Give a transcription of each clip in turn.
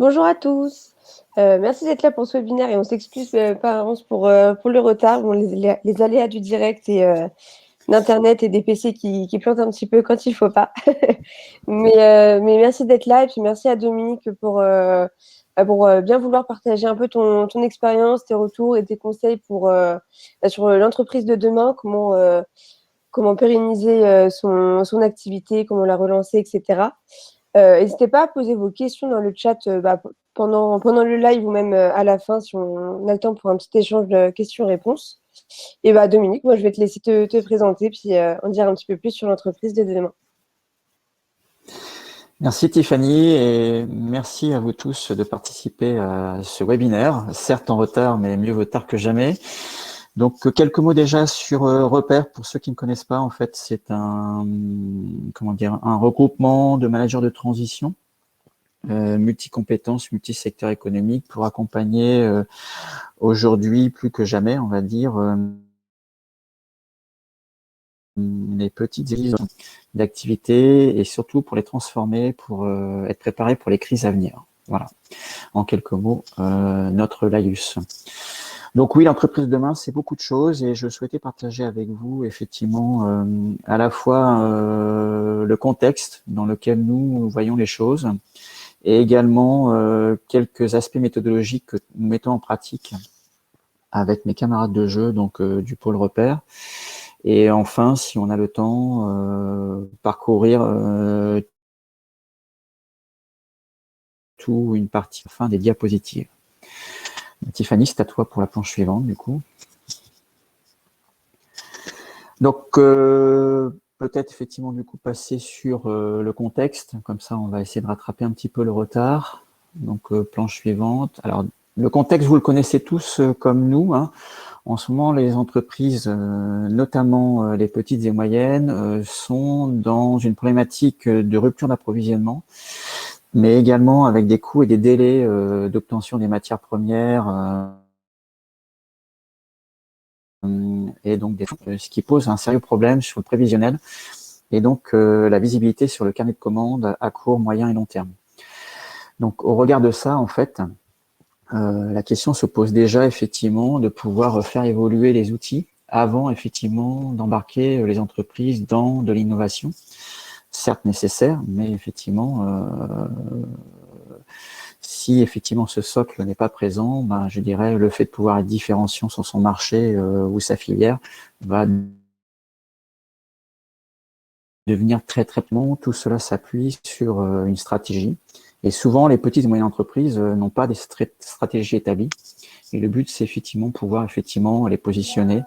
Bonjour à tous. Merci d'être là pour ce webinaire et on s'excuse par avance pour le retard. Bon, les aléas du direct et d'Internet et des PC qui plantent un petit peu quand il faut pas. Mais merci d'être là et puis merci à Dominique pour bien vouloir partager un peu ton expérience, tes retours et tes conseils sur l'entreprise de demain, comment pérenniser son activité, comment la relancer, etc. N'hésitez pas à poser vos questions dans le chat pendant le live ou même à la fin si on a le temps pour un petit échange de questions-réponses. Et Dominique, moi je vais te laisser te présenter puis en dire un petit peu plus sur l'entreprise de demain. Merci Tiffany et merci à vous tous de participer à ce webinaire, certes en retard, mais mieux vaut tard que jamais. Donc quelques mots déjà sur Repère, pour ceux qui ne connaissent pas, en fait c'est un regroupement de managers de transition, multi-compétences, multi-secteurs économiques pour accompagner aujourd'hui plus que jamais, on va dire, les petites d'activités et surtout pour les transformer, pour être préparés pour les crises à venir. Voilà, en quelques mots, notre laïus. Donc oui, l'entreprise de demain, c'est beaucoup de choses et je souhaitais partager avec vous effectivement à la fois le contexte dans lequel nous voyons les choses et également quelques aspects méthodologiques que nous mettons en pratique avec mes camarades de jeu, donc du pôle repère. Et enfin, si on a le temps, parcourir tout une partie fin des diapositives. Tiffany, c'est à toi pour la planche suivante, du coup. Donc, peut-être effectivement, du coup, passer sur le contexte. Comme ça, on va essayer de rattraper un petit peu le retard. Donc, planche suivante. Alors, le contexte, vous le connaissez tous comme nous, hein. En ce moment, les entreprises, notamment les petites et moyennes, sont dans une problématique de rupture d'approvisionnement, mais également avec des coûts et des délais d'obtention des matières premières, et donc ce qui pose un sérieux problème sur le prévisionnel et donc la visibilité sur le carnet de commandes à court, moyen et long terme. Donc, au regard de ça, en fait, la question se pose déjà effectivement de pouvoir faire évoluer les outils avant effectivement d'embarquer les entreprises dans de l'innovation, certes nécessaire, mais effectivement, si effectivement ce socle n'est pas présent, ben, je dirais le fait de pouvoir être différenciant sur son marché ou sa filière va devenir très très long. Tout cela s'appuie sur une stratégie. Et souvent, les petites et moyennes entreprises n'ont pas des stratégies établies. Et le but, c'est effectivement pouvoir effectivement les positionner,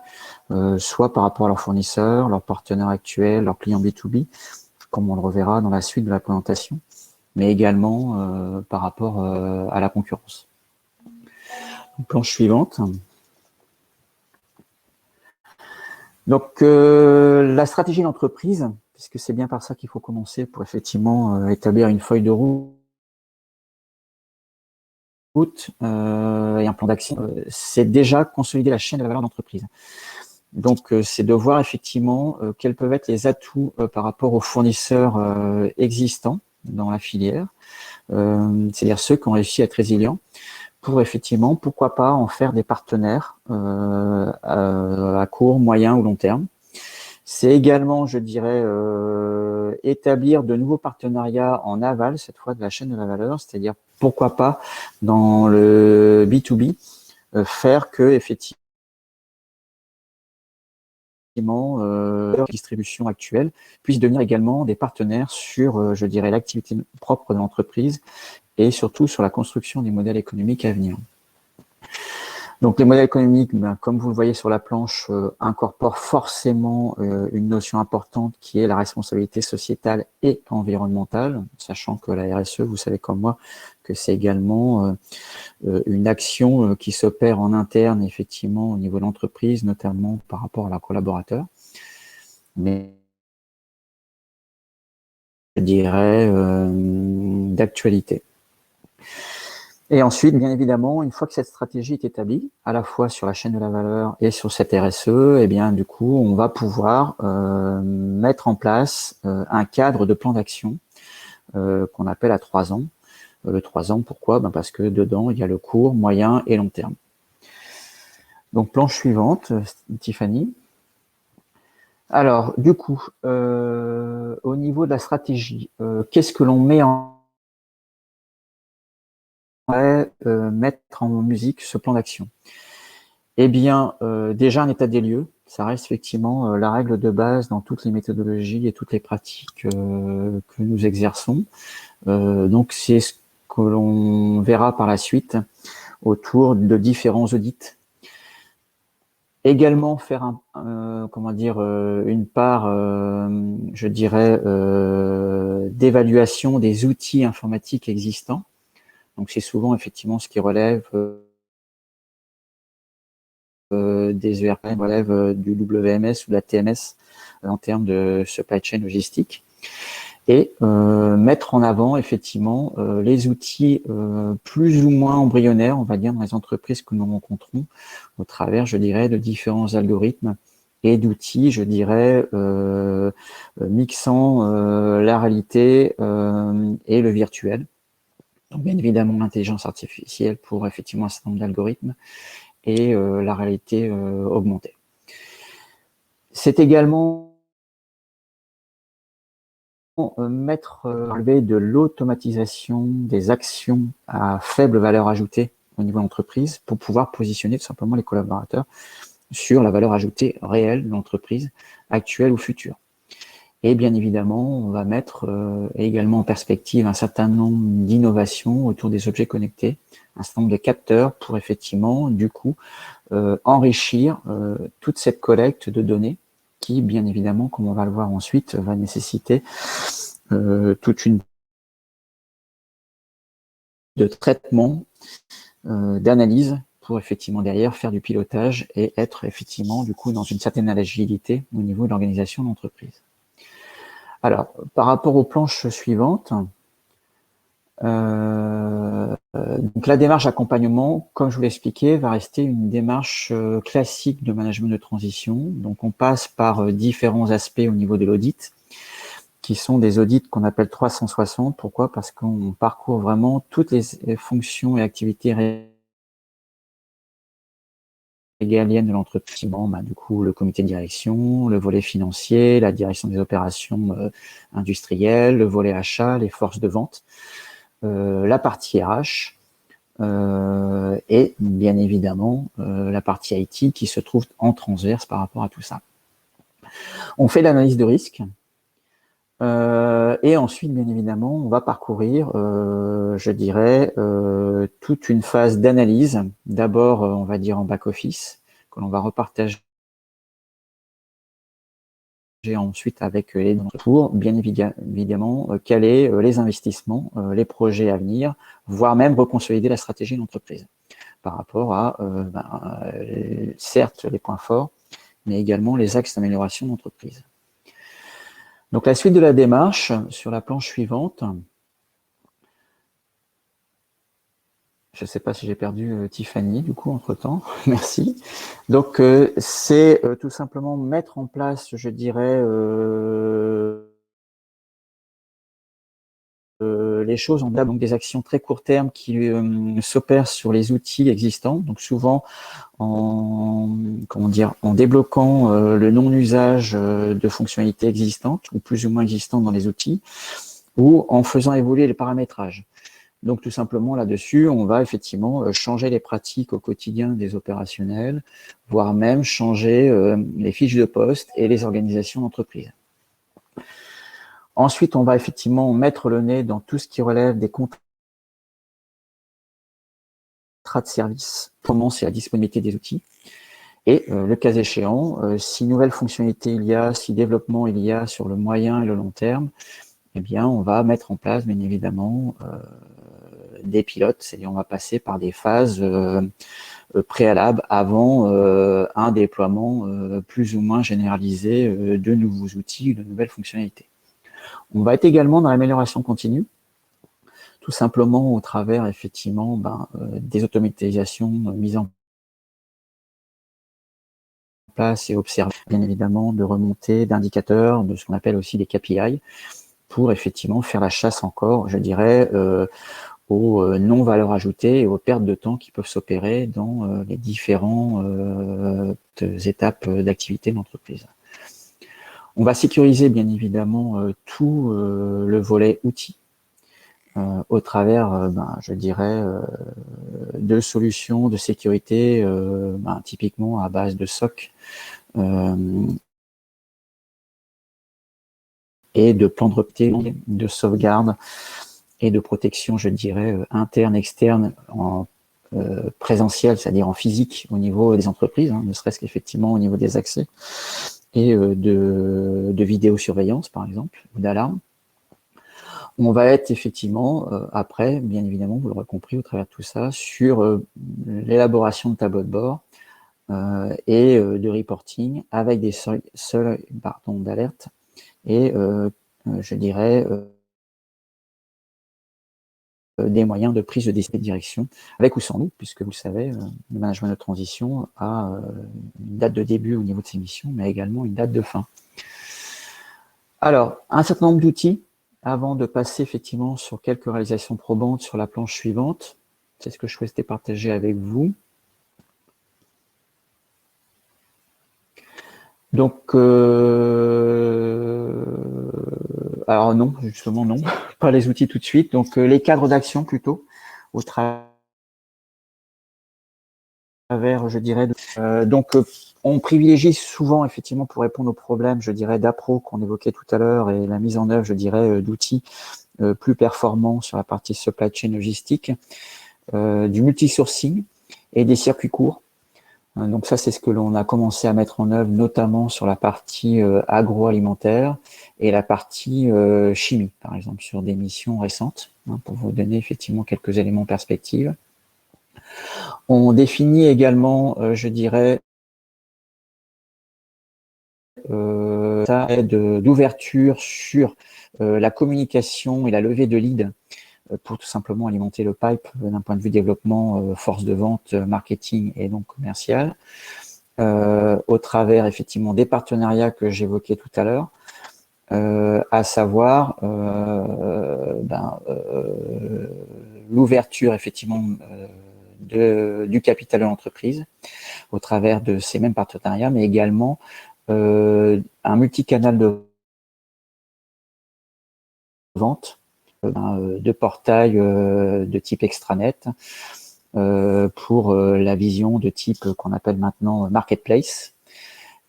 soit par rapport à leurs fournisseurs, leurs partenaires actuels, leurs clients B2B, comme on le reverra dans la suite de la présentation, mais également par rapport à la concurrence. Donc, planche suivante. Donc, la stratégie d'entreprise, puisque c'est bien par ça qu'il faut commencer pour effectivement établir une feuille de route et un plan d'action, c'est déjà consolider la chaîne de la valeur d'entreprise. Donc, c'est de voir effectivement quels peuvent être les atouts par rapport aux fournisseurs existants dans la filière, c'est-à-dire ceux qui ont réussi à être résilients, pour effectivement, pourquoi pas en faire des partenaires à court, moyen ou long terme. C'est également, je dirais, établir de nouveaux partenariats en aval, cette fois de la chaîne de la valeur, c'est-à-dire pourquoi pas dans le B2B, faire que effectivement distribution actuelle puissent devenir également des partenaires sur, je dirais, l'activité propre de l'entreprise et surtout sur la construction des modèles économiques à venir. Donc les modèles économiques, comme vous le voyez sur la planche, incorporent forcément une notion importante qui est la responsabilité sociétale et environnementale, sachant que la RSE, vous savez comme moi, que c'est également une action qui s'opère en interne, effectivement, au niveau de l'entreprise, notamment par rapport à leurs collaborateurs. Mais je dirais d'actualité. Et ensuite, bien évidemment, une fois que cette stratégie est établie, à la fois sur la chaîne de la valeur et sur cette RSE, eh bien, du coup, on va pouvoir mettre en place un cadre de plan d'action qu'on appelle à 3 ans, Le 3 ans, pourquoi? Parce que dedans, il y a le court, moyen et long terme. Donc, planche suivante, Tiffany. Alors, du coup, au niveau de la stratégie, qu'est-ce que l'on met en mettre en musique ce plan d'action? Eh bien, déjà un état des lieux, ça reste effectivement la règle de base dans toutes les méthodologies et toutes les pratiques que nous exerçons. Donc, c'est ce que l'on verra par la suite autour de différents audits. Également faire une part, je dirais, d'évaluation des outils informatiques existants. Donc, c'est souvent effectivement ce qui relève des ERP, relève du WMS ou de la TMS en termes de supply chain logistique. Et mettre en avant effectivement les outils plus ou moins embryonnaires, on va dire, dans les entreprises que nous rencontrons au travers, je dirais, de différents algorithmes et d'outils, je dirais, mixant la réalité et le virtuel. Donc, bien évidemment, l'intelligence artificielle pour effectivement un certain nombre d'algorithmes et la réalité augmentée. C'est également relever de l'automatisation des actions à faible valeur ajoutée au niveau de l'entreprise pour pouvoir positionner tout simplement les collaborateurs sur la valeur ajoutée réelle de l'entreprise actuelle ou future. Et bien évidemment, on va mettre également en perspective un certain nombre d'innovations autour des objets connectés, un certain nombre de capteurs pour effectivement, du coup, enrichir toute cette collecte de données qui, bien évidemment, comme on va le voir ensuite, va nécessiter toute une de traitement, d'analyse pour effectivement derrière faire du pilotage et être effectivement du coup dans une certaine agilité au niveau de l'organisation de l'entreprise. Alors, par rapport aux planches suivantes, donc la démarche accompagnement, comme je vous l'ai expliqué, va rester une démarche classique de management de transition. Donc on passe par différents aspects au niveau de l'audit, qui sont des audits qu'on appelle 360. Pourquoi? Parce qu'on parcourt vraiment toutes les fonctions et activités régaliennes de l'entreprise. Du coup, le comité de direction, le volet financier, la direction des opérations industrielles, le volet achat, les forces de vente, la partie RH, et bien évidemment la partie IT qui se trouve en transverse par rapport à tout ça. On fait l'analyse de risque et ensuite, bien évidemment, on va parcourir, je dirais, toute une phase d'analyse. D'abord, on va dire en back-office, que l'on va repartager ensuite avec les pour bien évidemment caler les investissements, les projets à venir, voire même reconsolider la stratégie de l'entreprise par rapport à, certes, les points forts, mais également les axes d'amélioration d'entreprise. Donc, la suite de la démarche sur la planche suivante. Je ne sais pas si j'ai perdu Tiffany, du coup, entre-temps. Merci. Donc, c'est tout simplement mettre en place, je dirais, les choses, on a donc des actions très court terme qui s'opèrent sur les outils existants, donc souvent en débloquant le non-usage de fonctionnalités existantes ou plus ou moins existantes dans les outils, ou en faisant évoluer les paramétrages. Donc tout simplement là-dessus, on va effectivement changer les pratiques au quotidien des opérationnels, voire même changer les fiches de poste et les organisations d'entreprise. Ensuite, on va effectivement mettre le nez dans tout ce qui relève des contrats de service, comment c'est la disponibilité des outils. Et le cas échéant, si nouvelles fonctionnalités il y a, si développement il y a sur le moyen et le long terme, eh bien, on va mettre en place, bien évidemment, des pilotes, c'est-à-dire on va passer par des phases préalables avant un déploiement plus ou moins généralisé de nouveaux outils, de nouvelles fonctionnalités. On va être également dans l'amélioration continue, tout simplement au travers effectivement des automatisations mises en place et observer, bien évidemment, de remontées d'indicateurs, de ce qu'on appelle aussi des KPI, pour effectivement faire la chasse encore, je dirais, aux non-valeurs ajoutées et aux pertes de temps qui peuvent s'opérer dans les différentes étapes d'activité de l'entreprise. On va sécuriser bien évidemment tout le volet outils au travers, je dirais, de solutions de sécurité typiquement à base de SOC et de plans de reptile, de sauvegarde et de protection, je dirais, interne, externe, en présentiel, c'est-à-dire en physique au niveau des entreprises, ne serait-ce qu'effectivement au niveau des accès, et de vidéosurveillance, par exemple, ou d'alarme. On va être effectivement, après, bien évidemment, vous l'aurez compris au travers de tout ça, sur l'élaboration de tableaux de bord et de reporting avec des seuils d'alerte et, je dirais, des moyens de prise de décision de direction, avec ou sans nous, puisque vous le savez, le management de transition a une date de début au niveau de ses missions, mais également une date de fin. Alors, un certain nombre d'outils, avant de passer effectivement sur quelques réalisations probantes sur la planche suivante. C'est ce que je souhaitais partager avec vous. Donc, alors non, justement non, pas les outils tout de suite. Donc, les cadres d'action plutôt, au travers, je dirais. On privilégie souvent, effectivement, pour répondre aux problèmes, je dirais, d'appro qu'on évoquait tout à l'heure et la mise en œuvre, je dirais, d'outils plus performants sur la partie supply chain logistique, du multi-sourcing et des circuits courts. Donc ça, c'est ce que l'on a commencé à mettre en œuvre, notamment sur la partie agroalimentaire et la partie chimie, par exemple, sur des missions récentes, pour vous donner effectivement quelques éléments en perspective. On définit également, je dirais, ça aide d'ouverture sur la communication et la levée de leads pour tout simplement alimenter le pipe d'un point de vue développement, force de vente, marketing et donc commercial, au travers effectivement des partenariats que j'évoquais tout à l'heure, à savoir l'ouverture effectivement du capital de l'entreprise au travers de ces mêmes partenariats, mais également un multicanal de vente, de portail de type extranet pour la vision de type qu'on appelle maintenant marketplace,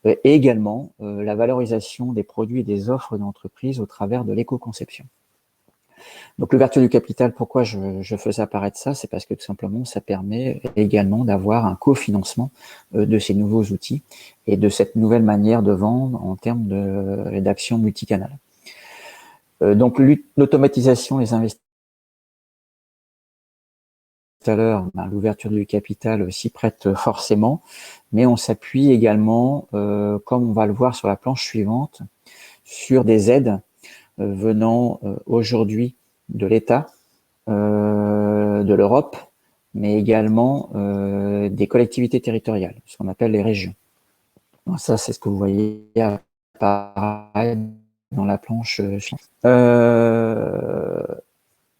et également la valorisation des produits et des offres d'entreprise au travers de l'éco-conception. Donc l'ouverture du capital, pourquoi je faisais apparaître ça, c'est parce que tout simplement ça permet également d'avoir un cofinancement de ces nouveaux outils et de cette nouvelle manière de vendre en termes d'action multicanal. Donc l'automatisation, les investissements, tout à l'heure, l'ouverture du capital s'y prête forcément, mais on s'appuie également, comme on va le voir sur la planche suivante, sur des aides venant aujourd'hui de l'État, de l'Europe, mais également des collectivités territoriales, ce qu'on appelle les régions. Donc ça, c'est ce que vous voyez apparaître dans la planche suivante.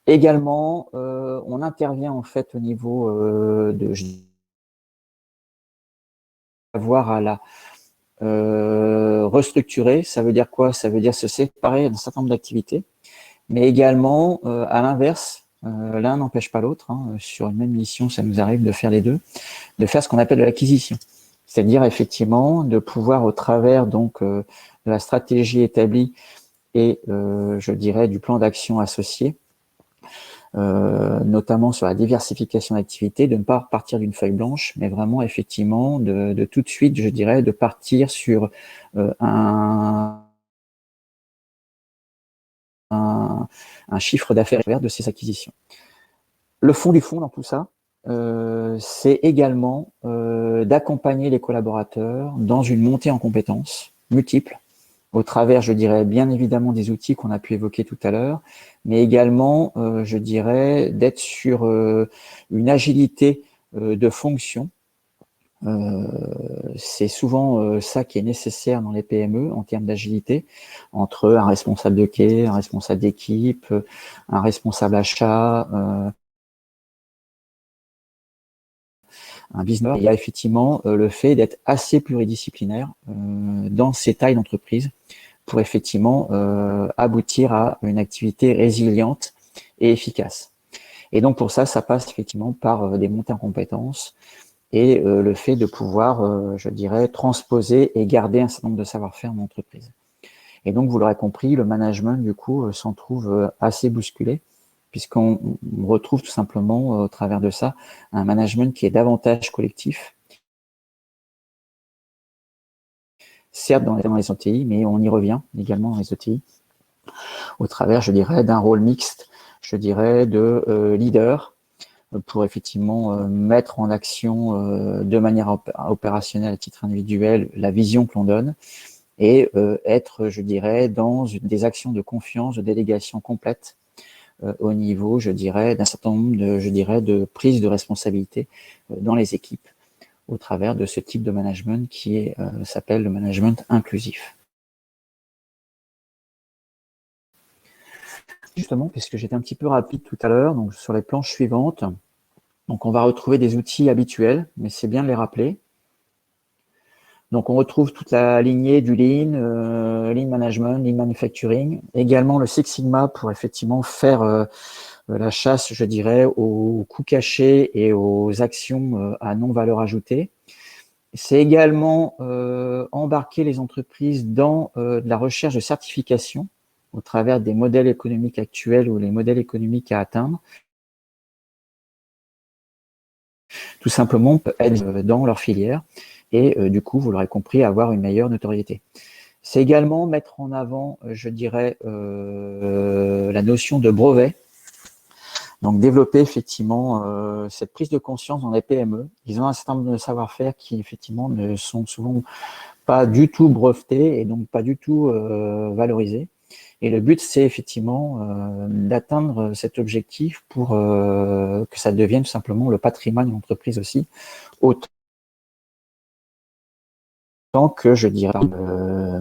Également, on intervient en fait au niveau avoir à la restructurer. Ça veut dire quoi? Ça veut dire se séparer d'un certain nombre d'activités, mais également à l'inverse, l'un n'empêche pas l'autre. Sur une même mission, ça nous arrive de faire les deux, de faire ce qu'on appelle de l'acquisition, c'est-à-dire effectivement de pouvoir au travers donc de la stratégie établie et je dirais du plan d'action associé, notamment sur la diversification d'activités, de ne pas repartir d'une feuille blanche, mais vraiment effectivement de tout de suite, je dirais, de partir sur un chiffre d'affaires de ces acquisitions. Le fond du fond dans tout ça, c'est également d'accompagner les collaborateurs dans une montée en compétences multiples, au travers, je dirais, bien évidemment des outils qu'on a pu évoquer tout à l'heure, mais également, je dirais, d'être sur une agilité de fonction. C'est souvent ça qui est nécessaire dans les PME en termes d'agilité, entre un responsable de quai, un responsable d'équipe, un responsable achat, un business. Il y a effectivement le fait d'être assez pluridisciplinaire dans ces tailles d'entreprise pour effectivement aboutir à une activité résiliente et efficace. Et donc pour ça, ça passe effectivement par des montées en compétences et le fait de pouvoir, je dirais, transposer et garder un certain nombre de savoir-faire en entreprise. Et donc, vous l'aurez compris, le management, du coup, s'en trouve assez bousculé, puisqu'on retrouve tout simplement, au travers de ça, un management qui est davantage collectif, certes dans les OTI, mais on y revient également dans les OTI, au travers, je dirais, d'un rôle mixte, je dirais, de leader, pour effectivement mettre en action de manière opérationnelle à titre individuel la vision que l'on donne et être, je dirais, dans des actions de confiance, de délégation complète au niveau, je dirais, d'un certain nombre de prises de responsabilité dans les équipes au travers de ce type de management qui s'appelle le management inclusif. Justement, puisque j'étais un petit peu rapide tout à l'heure, donc sur les planches suivantes, donc on va retrouver des outils habituels, mais c'est bien de les rappeler. Donc on retrouve toute la lignée du Lean, Lean Management, Lean Manufacturing, également le Six Sigma pour effectivement faire la chasse, je dirais, aux coûts cachés et aux actions à non-valeur ajoutée. C'est également embarquer les entreprises dans de la recherche de certification au travers des modèles économiques actuels ou les modèles économiques à atteindre. Tout simplement être dans leur filière et du coup, vous l'aurez compris, avoir une meilleure notoriété. C'est également mettre en avant, je dirais, la notion de brevet. Donc développer effectivement cette prise de conscience dans les PME. Ils ont un certain nombre de savoir-faire qui effectivement ne sont souvent pas du tout brevetés et donc pas du tout valorisés. Et le but, c'est effectivement d'atteindre cet objectif pour que ça devienne tout simplement le patrimoine de l'entreprise aussi, autant que, je dirais,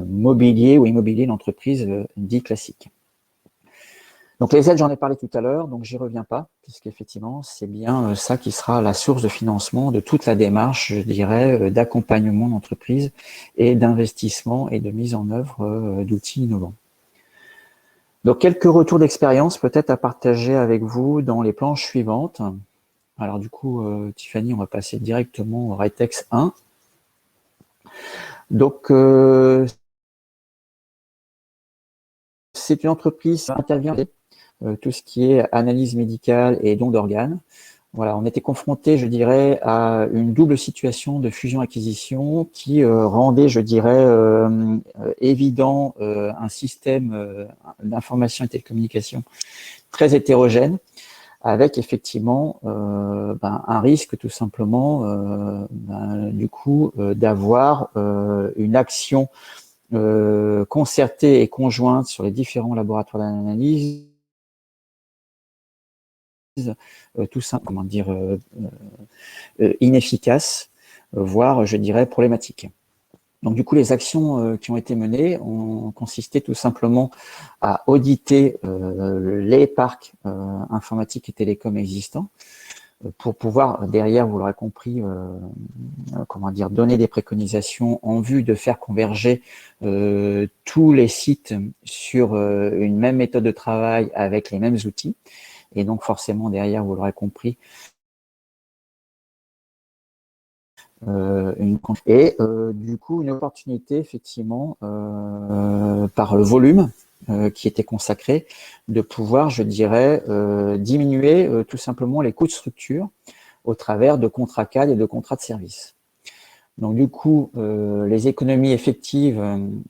mobilier ou immobilier d'entreprise dit classique. Donc les aides, j'en ai parlé tout à l'heure, donc j'y reviens pas, puisqu'effectivement, c'est bien ça qui sera la source de financement de toute la démarche, je dirais, d'accompagnement d'entreprise et d'investissement et de mise en œuvre d'outils innovants. Donc quelques retours d'expérience peut-être à partager avec vous dans les planches suivantes. Alors du coup, Tiffany, on va passer directement au Retex 1. Donc c'est une entreprise qui intervient tout ce qui est analyse médicale et don d'organes. Voilà, on était confronté, je dirais, à une double situation de fusion-acquisition qui rendait, je dirais, évident un système d'information et télécommunication très hétérogène, avec effectivement un risque tout simplement, du coup, d'avoir une action concertée et conjointe sur les différents laboratoires d'analyse, tout simplement, comment dire, inefficace, voire, je dirais, problématique. Donc, du coup, les actions qui ont été menées ont consisté tout simplement à auditer les parcs informatiques et télécoms existants pour pouvoir, derrière, vous l'aurez compris, comment dire, donner des préconisations en vue de faire converger tous les sites sur une même méthode de travail avec les mêmes outils. Et donc, forcément, derrière, vous l'aurez compris, du coup, une opportunité, effectivement, par le volume qui était consacré, de pouvoir, je dirais, diminuer tout simplement les coûts de structure au travers de contrats cadres et de contrats de service. Donc, du coup, les économies effectives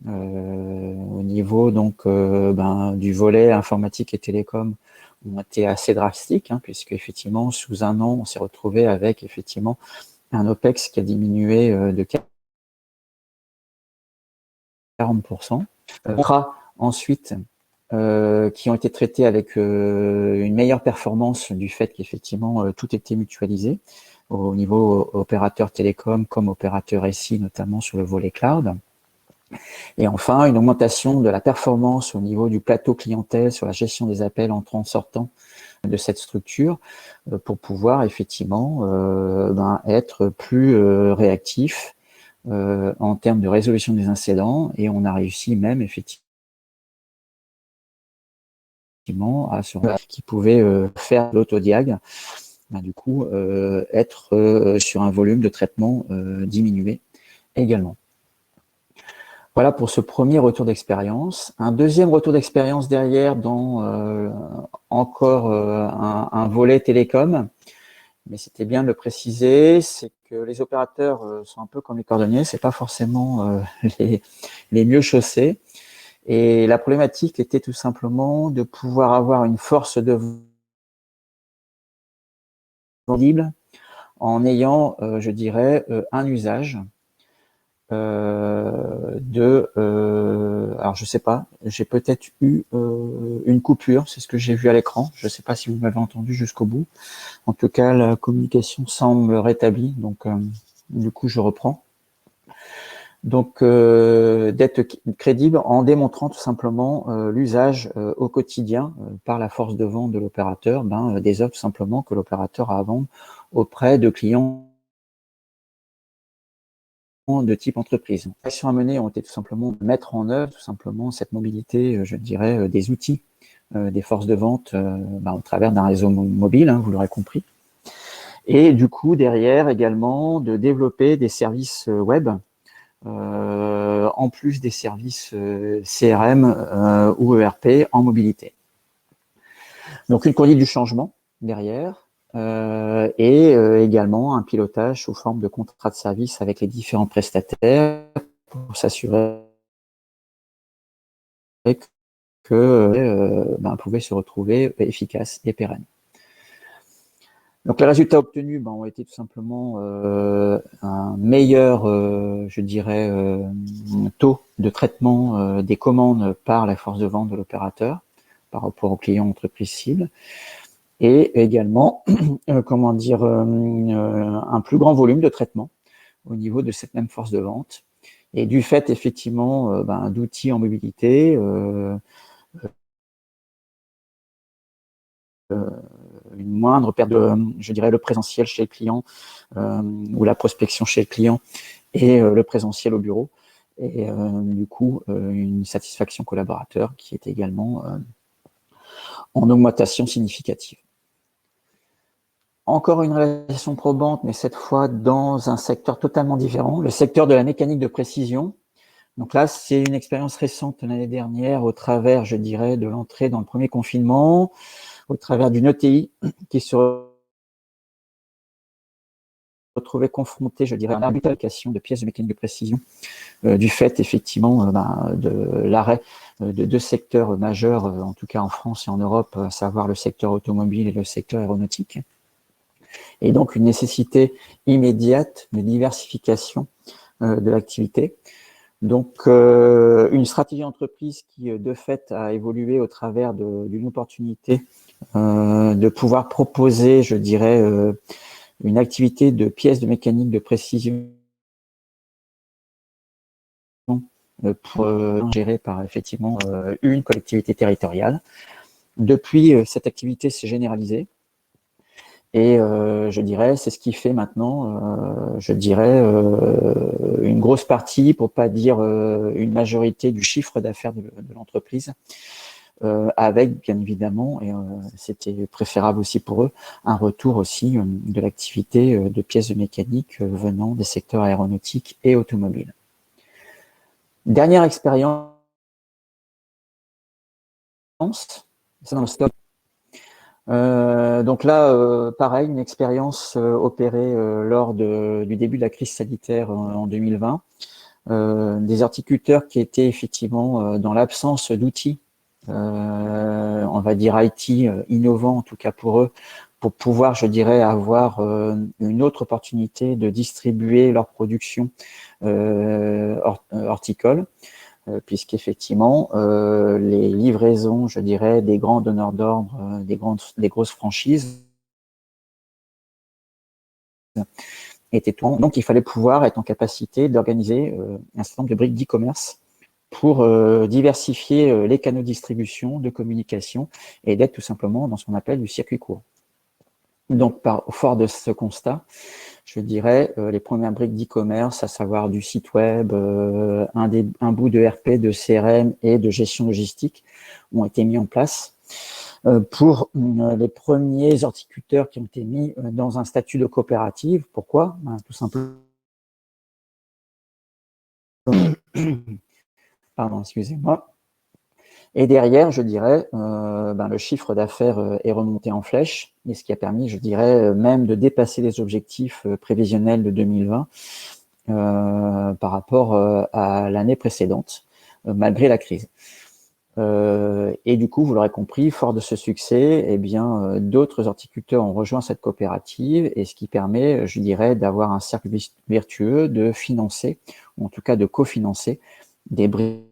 au niveau donc du volet informatique et télécom ont été assez drastiques, hein, puisque effectivement, sous un an, on s'est retrouvé avec effectivement un OPEX qui a diminué de 40%. Ensuite, qui ont été traités avec une meilleure performance du fait qu'effectivement tout était mutualisé au niveau opérateur télécom comme opérateur SI, notamment sur le volet cloud. Et enfin, une augmentation de la performance au niveau du plateau clientèle sur la gestion des appels entrants-sortants de cette structure pour pouvoir effectivement être plus réactif en termes de résolution des incidents, et on a réussi même effectivement à se rendre qui pouvait faire l'autodiag, du coup être sur un volume de traitement diminué également. Voilà pour ce premier retour d'expérience. Un deuxième retour d'expérience derrière dans encore un volet télécom, mais c'était bien de le préciser, c'est que les opérateurs sont un peu comme les cordonniers, c'est pas forcément les mieux chaussés. Et la problématique était tout simplement de pouvoir avoir une force de libre en ayant, je dirais, un usage alors je sais pas, j'ai peut-être eu une coupure, c'est ce que j'ai vu à l'écran, je sais pas si vous m'avez entendu jusqu'au bout. En tout cas, la communication semble rétablie, donc du coup je reprends. Donc d'être crédible en démontrant tout simplement l'usage au quotidien par la force de vente de l'opérateur des offres tout simplement que l'opérateur a à vendre auprès de clients de type entreprise. Les actions à mener ont été tout simplement de mettre en œuvre tout simplement cette mobilité, je dirais, des outils des forces de vente au travers d'un réseau mobile, vous l'aurez compris. Et du coup, derrière également, de développer des services web, en plus des services CRM ou ERP en mobilité. Donc, une conduite du changement derrière, et également un pilotage sous forme de contrat de service avec les différents prestataires pour s'assurer que pouvait se retrouver efficace et pérenne. Donc les résultats obtenus ont été tout simplement un meilleur, je dirais, taux de traitement des commandes par la force de vente de l'opérateur par rapport aux clients entreprises cibles, et également, comment dire, un plus grand volume de traitement au niveau de cette même force de vente. Et du fait effectivement d'outils en mobilité, une moindre perte de, je dirais, le présentiel chez le client ou la prospection chez le client et le présentiel au bureau, et du coup une satisfaction collaborateur qui est également en augmentation significative. Encore une relation probante, mais cette fois dans un secteur totalement différent, le secteur de la mécanique de précision. Donc là, c'est une expérience récente l'année dernière au travers, je dirais, de l'entrée dans le premier confinement, au travers d'une ETI qui se retrouvait confrontée, je dirais, à l'application de pièces de mécanique de précision du fait, effectivement, de l'arrêt de deux secteurs majeurs, en tout cas en France et en Europe, à savoir le secteur automobile et le secteur aéronautique. Et donc, une nécessité immédiate de diversification de l'activité. Donc, une stratégie entreprise qui, de fait, a évolué au travers d'une opportunité de pouvoir proposer, je dirais, une activité de pièces de mécanique de précision gérée par effectivement une collectivité territoriale. Depuis, cette activité s'est généralisée. Et je dirais, c'est ce qui fait maintenant, je dirais, une grosse partie, pour pas dire une majorité du chiffre d'affaires de l'entreprise, avec bien évidemment, et c'était préférable aussi pour eux, un retour aussi de l'activité de pièces de mécanique venant des secteurs aéronautiques et automobiles. Dernière expérience, c'est dans le stock. Donc là, pareil, une expérience opérée lors du début de la crise sanitaire en 2020. Des horticulteurs qui étaient effectivement dans l'absence d'outils, on va dire IT innovants en tout cas pour eux, pour pouvoir, je dirais, avoir une autre opportunité de distribuer leur production horticole. Puisqu'effectivement, les livraisons, je dirais, des grands donneurs d'ordre, des grosses franchises étaient tout. Donc, il fallait pouvoir être en capacité d'organiser un certain nombre de briques d'e-commerce pour diversifier les canaux de distribution, de communication et d'être tout simplement dans ce qu'on appelle du circuit court. Donc, fort de ce constat, je dirais les premières briques d'e-commerce, à savoir du site web, un bout de RP, de CRM et de gestion logistique ont été mis en place pour les premiers horticulteurs qui ont été mis dans un statut de coopérative. Pourquoi? Tout simplement. Pardon, excusez-moi. Et derrière, je dirais, le chiffre d'affaires est remonté en flèche, et ce qui a permis, je dirais, même de dépasser les objectifs prévisionnels de 2020 par rapport à l'année précédente, malgré la crise. Et du coup, vous l'aurez compris, fort de ce succès, eh bien, d'autres horticulteurs ont rejoint cette coopérative, et ce qui permet, je dirais, d'avoir un cercle vertueux de financer, ou en tout cas de cofinancer, des briques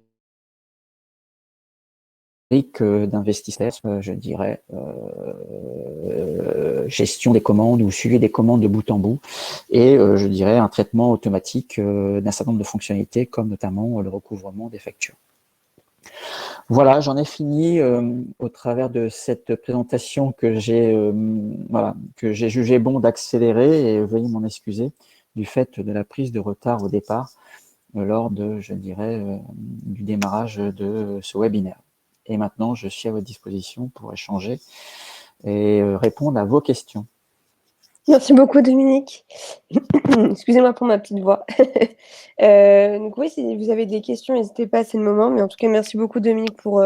d'investisseurs, je dirais, gestion des commandes ou suivi des commandes de bout en bout, et je dirais un traitement automatique d'un certain nombre de fonctionnalités, comme notamment le recouvrement des factures. Voilà, j'en ai fini au travers de cette présentation que j'ai jugé bon d'accélérer, et veuillez m'en excuser du fait de la prise de retard au départ lors de, je dirais, du démarrage de ce webinaire. Et maintenant, je suis à votre disposition pour échanger et répondre à vos questions. Merci beaucoup, Dominique. Excusez-moi pour ma petite voix. Donc oui, si vous avez des questions, n'hésitez pas, c'est le moment. Mais en tout cas, merci beaucoup, Dominique, pour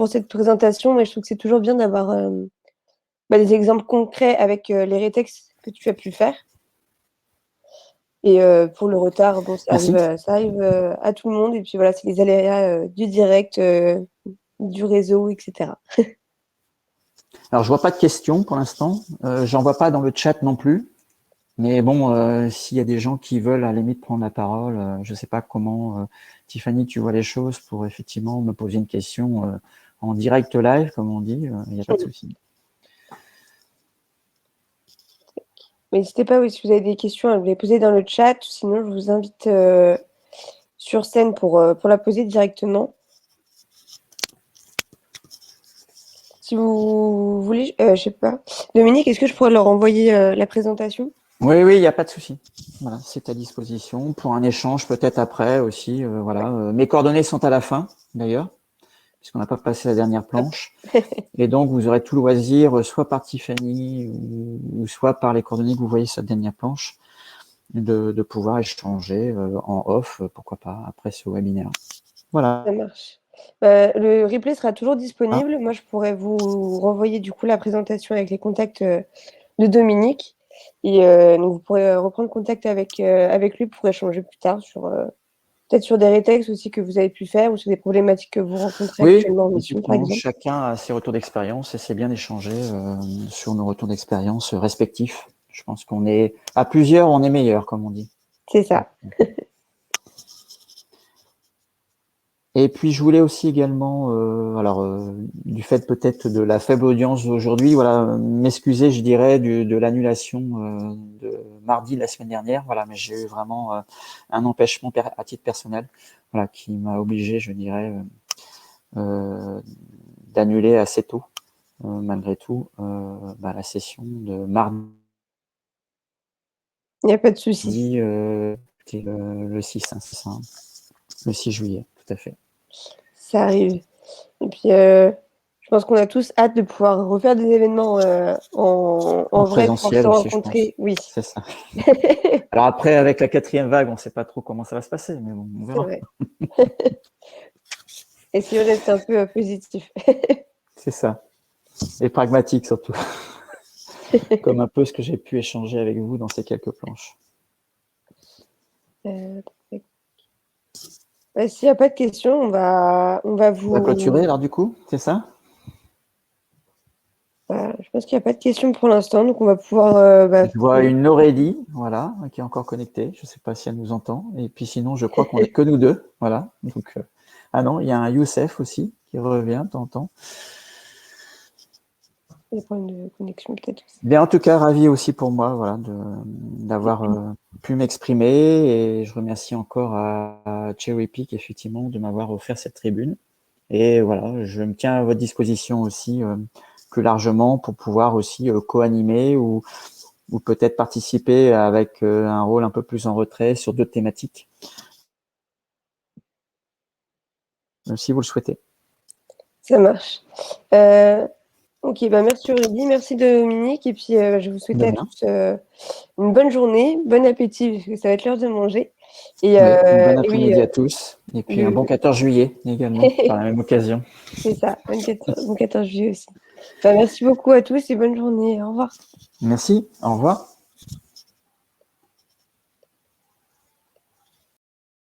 cette présentation. Et je trouve que c'est toujours bien d'avoir des exemples concrets avec les rétex que tu as pu faire. Et pour le retard, bon, ça arrive à tout le monde. Et puis voilà, c'est les aléas du direct, du réseau, etc. Alors, je vois pas de questions pour l'instant. J'en vois pas dans le chat non plus. Mais bon, s'il y a des gens qui veulent à la limite prendre la parole, je sais pas comment, Tiffany, tu vois les choses pour effectivement me poser une question en direct live, comme on dit, il n'y a pas de souci. Mais n'hésitez pas, oui, si vous avez des questions, à vous les poser dans le chat. Sinon, je vous invite sur scène pour la poser directement. Si vous voulez, je sais pas. Dominique, est-ce que je pourrais leur envoyer la présentation? Oui, il n'y a pas de souci. Voilà, c'est à disposition pour un échange peut-être après aussi. Voilà, mes coordonnées sont à la fin d'ailleurs, puisqu'on n'a pas passé la dernière planche. Et donc, vous aurez tout loisir, soit par Tiffany ou soit par les coordonnées que vous voyez sur la dernière planche, de pouvoir échanger en off, pourquoi pas, après ce webinaire. Voilà. Ça marche. Le replay sera toujours disponible. Moi, je pourrais vous renvoyer du coup la présentation avec les contacts de Dominique. Et donc, vous pourrez reprendre contact avec lui pour échanger plus tard sur peut-être sur des rétextes aussi que vous avez pu faire ou sur des problématiques que vous rencontrez actuellement en mission, par exemple. Chacun a ses retours d'expérience et c'est bien d'échanger sur nos retours d'expérience respectifs. Je pense qu'on est à plusieurs, on est meilleur, comme on dit. C'est ça. Et puis je voulais aussi également, du fait peut-être de la faible audience aujourd'hui, voilà, m'excuser, je dirais, de l'annulation de mardi de la semaine dernière. Voilà, mais j'ai eu vraiment un empêchement à titre personnel, voilà, qui m'a obligé, je dirais, d'annuler assez tôt, malgré tout, la session de mardi. Il n'y a pas de souci. Le 6, hein, c'est ça, hein, le 6 juillet, tout à fait. Ça arrive. Et puis, je pense qu'on a tous hâte de pouvoir refaire des événements en vrai, pour se rencontrer. Oui. C'est ça. Alors après, avec la 4e vague, on ne sait pas trop comment ça va se passer, mais bon, on verra. C'est vrai. Essayez de rester un peu positif. C'est ça. Et pragmatique surtout. Comme un peu ce que j'ai pu échanger avec vous dans ces quelques planches. S'il n'y a pas de questions, on va vous... On va clôturer alors du coup, c'est ça? Je pense qu'il n'y a pas de questions pour l'instant, donc on va pouvoir... je vois une Aurélie, voilà, qui est encore connectée. Je ne sais pas si elle nous entend. Et puis sinon, je crois qu'on n'est que nous deux. Voilà. Donc, ah non, il y a un Youssef aussi qui revient de temps en temps. des problèmes de connexion peut-être aussi. Bien, en tout cas, ravi aussi pour moi, voilà, d'avoir pu m'exprimer, et je remercie encore à Cherry Peak, effectivement, de m'avoir offert cette tribune. Et voilà, je me tiens à votre disposition aussi plus largement pour pouvoir aussi co-animer ou peut-être participer avec un rôle un peu plus en retrait sur d'autres thématiques, si vous le souhaitez. Ça marche. Ok, bah merci Aurélie, merci Dominique, et puis je vous souhaite à tous une bonne journée, bon appétit, parce que ça va être l'heure de manger. Et, oui, bon et oui, après-midi à tous, et puis un bon 14 juillet également, par la même occasion. c'est ça, bon 14 juillet aussi. Bah, merci beaucoup à tous et bonne journée, au revoir. Merci, au revoir.